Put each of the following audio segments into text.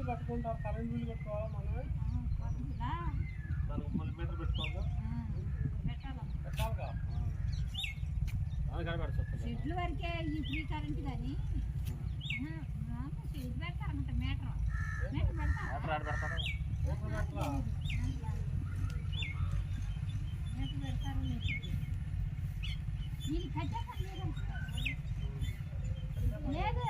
కట్టుకుంటారు current bill కట్టుకోవాలా మనమే దానికి మళ్ళీ మీటర్ పెట్టుకోవాలిగా షెడ్ల వరకే ఈ ఫ్రీ కరెంట్ కానీ షెడ్ పెడతారన్నమాట మీటర్ పెడతారు వీళ్ళు కట్టేసాను లేదు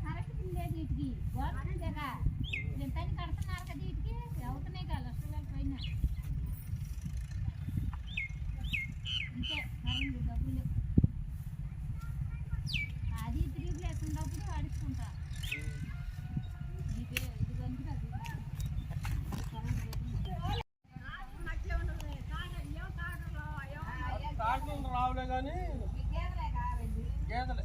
కరెక్ట్ బిల్ లేదు వీటికి గవర్నమెంట్ కదా ఎంత కడుతున్నారు కదా వీటికి అవుతున్నాయి కదా లక్షల పైన అంతే కరెంట్ డబ్బులు అది 3 ప్లేస్ ఉన్నప్పుడు అడుచుకుంటా ఇది కనుక ట్రాక్టర్లు రావులే కానీ గేదెలే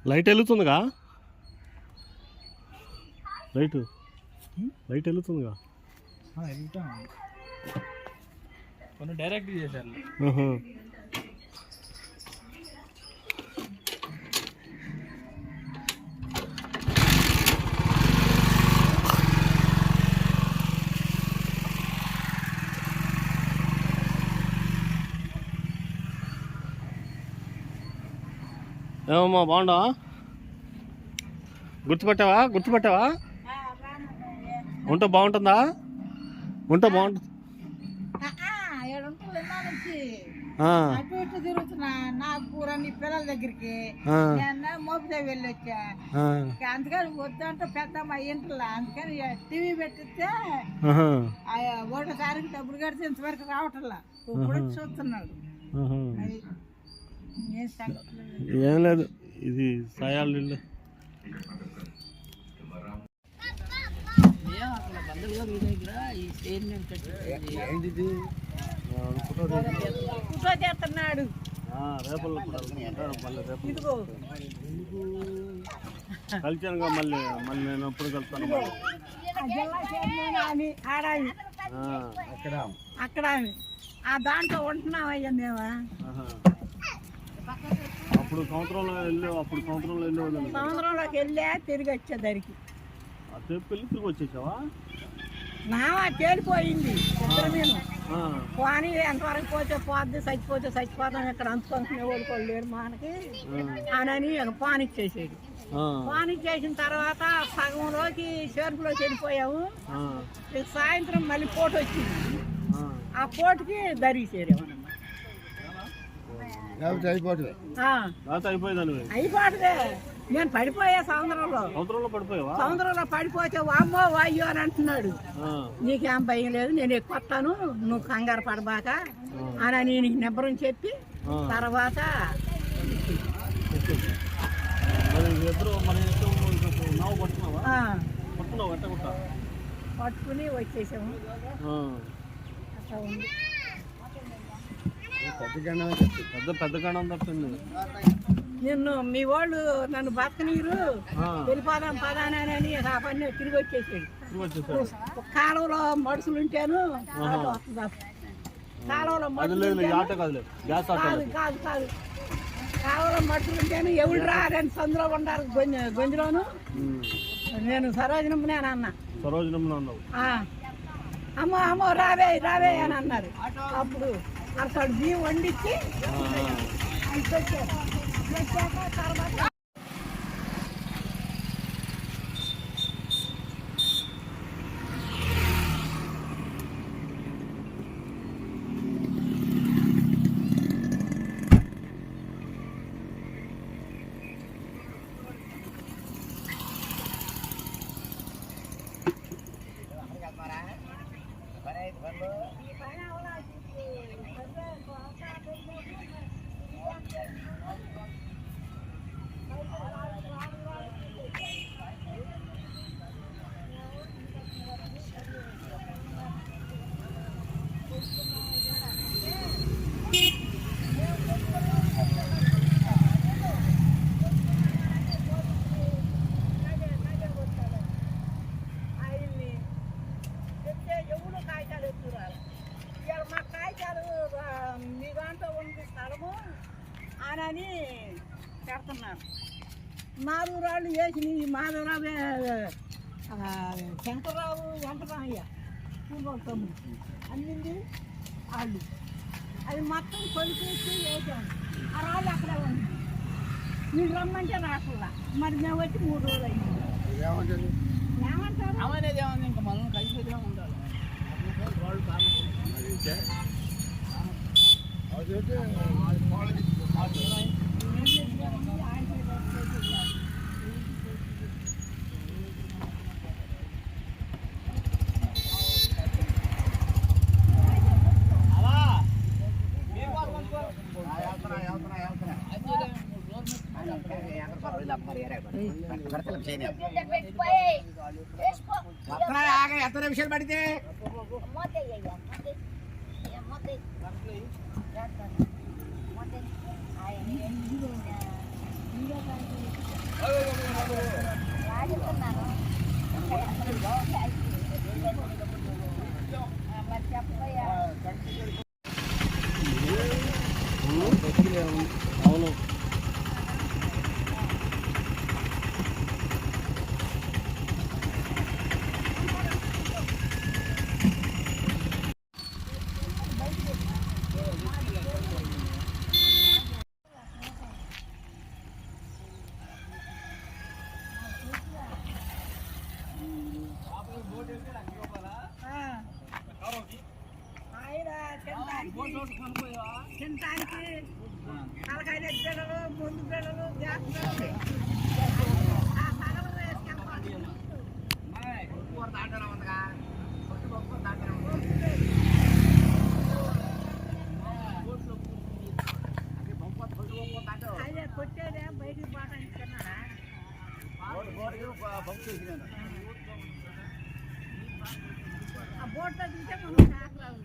లైట్ వెలుగుతుందిగా లైట్ వెలుగుతుందిగా కొన్ని డైరెక్ట్ చేశారు ఏమమ్మా బాగుండా గుర్తుపట్టావా వంట బాగుంటుందా వంట బాగుంటుంది అటు ఇటు తిరుగుతున్నా నాగపూర్ అని పిల్లల దగ్గరికి మోపిదే వెళ్ళి వచ్చా అందుకని వద్దంటే పెద్దమ్మ ఇంట్లో అందుకని టీవీ పెట్టిస్తే ఒకటోసారికి డబ్బులు కడితే ఇంతవరకు రావట్లా ఇప్పుడు చూస్తున్నాడు. ఏం లేదు ఇది సాయాలు ఇల్లు చేస్తున్నాడు కలిసానుగా మళ్ళీ నేను ఎప్పుడు కలుస్తాను అక్కడ ఆ దాంట్లో ఉంటున్నామయ్యా మేము. ఆహా. అప్పుడు సంవత్సరంలో వెళ్ళి సముద్రంలోకి వెళ్ళా తిరిగి వచ్చేసరికి ఆ సేపు వెళ్ళి తిరిగి వచ్చేసావా? నావా తేలిపోయింది ఇద్దరు నేను. పోనీ ఎంతవరకు పోతే పోద్ది, చచ్చిపోతాం ఇక్కడ అంచుకొనుకునే వాళ్ళు లేరు మనకి అని పానిచ్చేసేది. పానిచ్చేసిన తర్వాత సగంలోకి చేరుపులోకి వెళ్ళిపోయాము. సాయంత్రం మళ్ళీ పోటు వచ్చింది. ఆ పోటుకి దరిగిసేరేమన్నమాట. అయిపోతుంది. నేను పడిపోయా సముద్రంలో. సముద్రంలో పడిపోతే వామ్మో వాయ్యో అని అంటున్నాడు. నీకేం భయం లేదు, నేను ఎక్కువ వస్తాను, నువ్వు కంగారు పడబాక అని నేను నిబ్బరం చెప్పి తర్వాత పట్టుకుని వచ్చేసాము. అట్లా ఉంది. పెద్ద గండం తప్పింది. నిన్ను మీ వాళ్ళు నన్ను బతకనీరు వెళ్ళిపోదాం పదానని ఆ పని తిరిగి వచ్చేసాడు. కాలువలో మడుసులు ఉంటేను కాలువలో కాదు కాలువలో మడుసులు ఉంటేను ఎవరు రాదని సందులో ఉండాలి గొంజులోను. నేను సరోజనమ్మనే అని అన్నా. అమ్మో రావే అని అన్నారు. అప్పుడు అక్కడ బియ్యం వండించి తర్వాత అని పెడుతున్నారు. 4 రాళ్ళు వేసి మాధవరావు శంకర్రావు వెంకటరామయ్య తమ్ముడు అన్నింది వాళ్ళు అది మొత్తం కొలిచేసి వేసాము. ఆ రాళ్ళు అక్కడే ఉంది. మీరు రమ్మంటే రాకుండా మరి మేము వచ్చి 3 రోజులు అయింది. ఏమంటారు అనేది ఏమన్నా ఇంకా మనం కలిసేదే ఉండాలి. ఎంత విషయాలు పడితే అవును. తినటానికి తలకాయ పిల్లలు ముందు పిల్లలు గ్యాస్ పిల్లలు అదే కొట్టేదే బయటికి పోవడానికి తిన్నారా? ఆ బోట్లో తింటే మనం శాఖరావు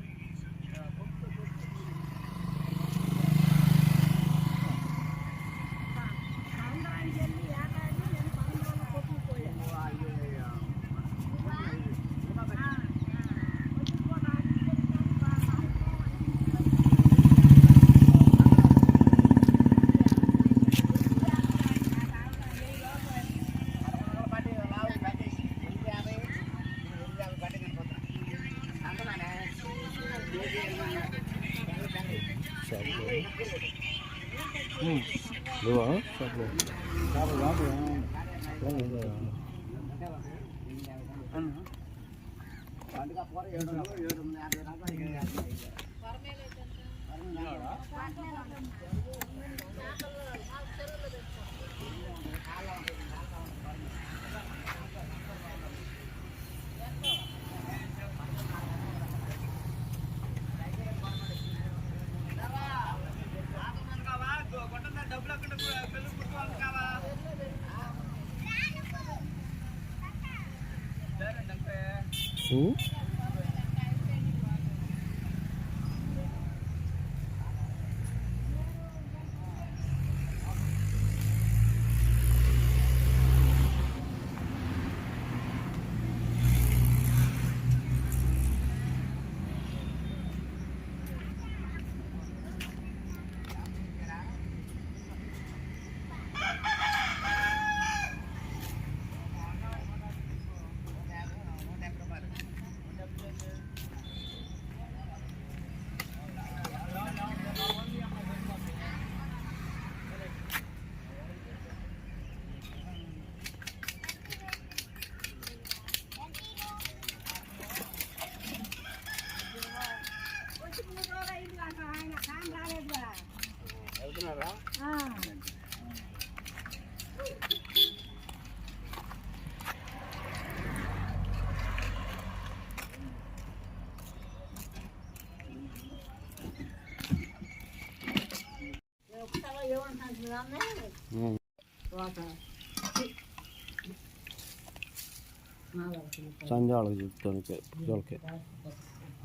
సంజయ్ వాళ్ళకి చెప్తాను పిల్లలకి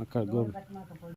అక్కడ